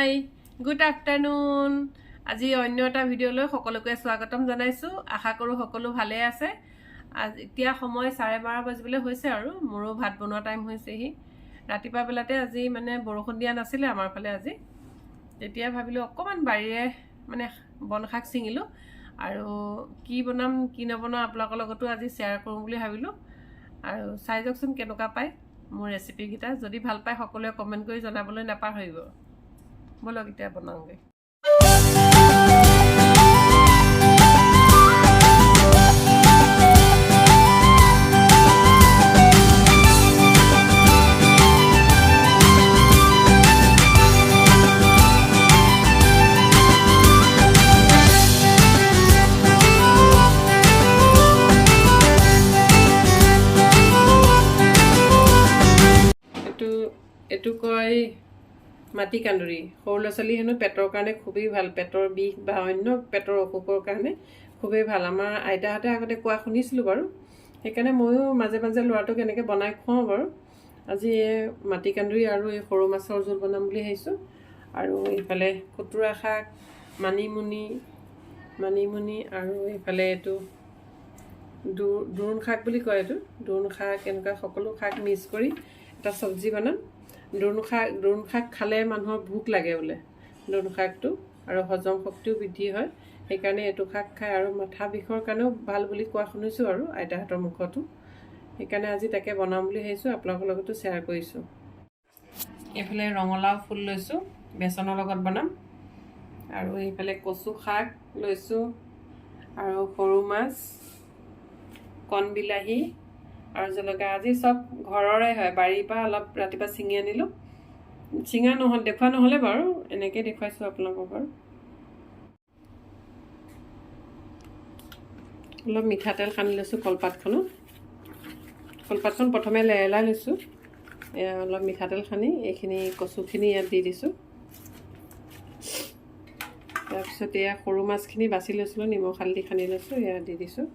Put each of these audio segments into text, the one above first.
hi good afternoon আজি অন্য এটা ভিডিঅ'লৈ সকলোকে স্বাগতম জনাইছোঁ আশা কৰোঁ সকলো ভালে আছে আজি এতিয়া সময় 12:30 বাজিবলৈ হৈছে আৰু মোৰো ভাত বনোৱা টাইম হৈছেহি ৰাতিপুৱা বেলাতে আজি মানে বৰষুণ দিয়া নাছিলে আমাৰ ফালে আজি তেতিয়া ভাবিলোঁ অকমান বাৰীৰে মানে বন শাক ছিঙিলোঁ আৰু কি বনাম কি নবনাম আপোনালোকৰ লগতো আজি শ্বেয়াৰ কৰোঁ বুলি ভাবিলোঁ আৰু চাই যাওকচোন কেনেকুৱা পায় মোৰ ৰেচিপি কেইটা যদি ভাল পায় সকলোৱে কমেন্ট কৰি জনাবলৈ নাপাহৰিব বলক এতিয়া বনাওঁগে এটু কয় মাটি কান্দুৰি সৰু ল'ৰা ছোৱালী হেনো পেটৰ কাৰণে খুবেই ভাল পেটৰ বিষ বা অন্য পেটৰ অসুখৰ কাৰণে খুবেই ভাল আমাৰ আইতাহঁতে আগতে কোৱা শুনিছিলোঁ বাৰু সেইকাৰণে ময়ো মাজে মাজে ল'ৰাটোক এনেকৈ বনাই খুৱাওঁ বাৰু আজি মাটি কান্দুৰি আৰু এই সৰু মাছৰ জোল বনাম বুলি ভাবিছোঁ আৰু এইফালে খুতুৰা শাক মানিমুনি আৰু এইফালে এইটো দোৰোণ শাক বুলি কয় এইটো দোৰোণ শাক এনেকুৱা সকলো শাক মিক্স কৰি এটা চব্জি বনাম দোৰোণ শাক খালে মানুহৰ ভোক লাগে বোলে দোৰোণ শাকটো আৰু হজম শক্তিও বৃদ্ধি হয় সেইকাৰণে এইটো শাক খায় আৰু মাথা বিষৰ কাৰণেও ভাল বুলি কোৱা শুনিছোঁ আৰু আইতাহঁতৰ মুখতো সেইকাৰণে আজি তাকে বনাম বুলি ভাবিছোঁ আপোনালোকৰ লগতো শ্বেয়াৰ কৰিছোঁ এইফালে ৰঙালাও ফুল লৈছোঁ বেচনৰ লগত বনাম আৰু এইফালে কচু শাক লৈছোঁ আৰু সৰু মাছ কণ বিলাহী আৰু জলকীয়া আজি সব ঘৰৰে হয় বাৰীৰ পৰা অলপ ৰাতিপুৱা ছিঙি আনিলোঁ ছিঙা নহ'ল দেখুওৱা নহ'লে বাৰু এনেকৈ দেখুৱাইছোঁ আপোনালোকক বাৰু অলপ মিঠাতেল সানি লৈছোঁ কলপাতখন প্ৰথমে লেৰেলাই লৈছোঁ এয়া অলপ মিঠাতেল সানি এইখিনি কচুখিনি ইয়াত দি দিছোঁ তাৰপিছত এয়া সৰু মাছখিনি বাছি লৈছিলোঁ নিমখ হালধি সানি লৈছোঁ এয়া দি দিছোঁ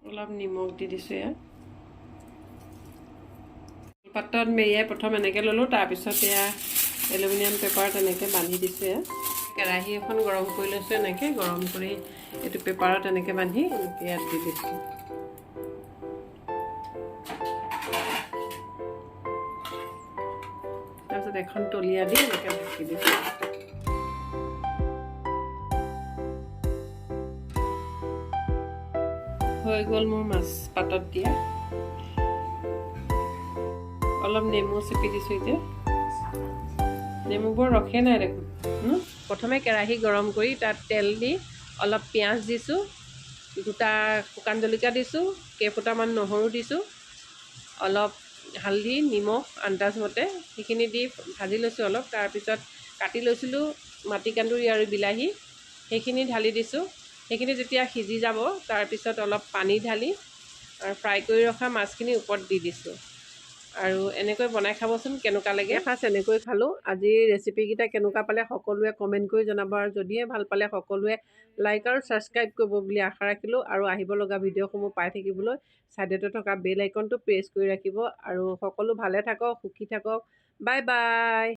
অলপ নিমখ দি দিছোঁ এয়া পাত্ৰত মেৰিয়াই প্ৰথম এনেকৈ ল'লোঁ তাৰপিছত এয়া এলুমিনিয়াম পেপাৰত এনেকৈ বান্ধি দিছোঁ এয়া কেৰাহী এখন গৰম কৰি লৈছোঁ এনেকৈ গৰম কৰি এইটো পেপাৰত এনেকৈ বান্ধি ইয়াত দি দিছোঁ তাৰপিছত এখন তলিয়া দি এনেকৈ ঢাকি দিছোঁ হৈ গ'ল মোৰ মাছ পাতত দিয়া অলপ নেমু চেপি দিছোঁ এতিয়া নেমুবোৰ ৰখে নাই দেখোন প্ৰথমে কেৰাহী গৰম কৰি তাত তেল দি অলপ পিঁয়াজ দিছোঁ দুটা শুকান জলকীয়া দিছোঁ কেইফুটামান নহৰু দিছোঁ অলপ হালধি নিমখ আন্দাজমতে সেইখিনি দি ভাজি লৈছোঁ অলপ তাৰপিছত কাটি লৈছিলোঁ মাটি কান্দুৰি আৰু বিলাহী সেইখিনি ঢালি দিছোঁ সেইখিনি যেতিয়া সিজি যাব তাৰপিছত অলপ পানী ঢালি আৰু ফ্ৰাই কৰি ৰখা মাছখিনি ওপৰত দি দিছোঁ আৰু এনেকৈ বনাই খাবচোন কেনেকুৱা লাগে ফাৰ্ষ্ট এনেকৈ খালোঁ আজিৰ ৰেচিপিকেইটা কেনেকুৱা পালে সকলোৱে কমেণ্ট কৰি জনাব আৰু যদিহে ভাল পালে সকলোৱে লাইক আৰু ছাবস্ক্ৰাইব কৰিব বুলি আশা ৰাখিলোঁ আৰু আহিব লগা ভিডিঅ'সমূহ পাই থাকিবলৈ ছাইডতে থকা বেল আইকনটো প্ৰেছ কৰি ৰাখিব আৰু সকলো ভালে থাকক সুখী থাকক বাই বাই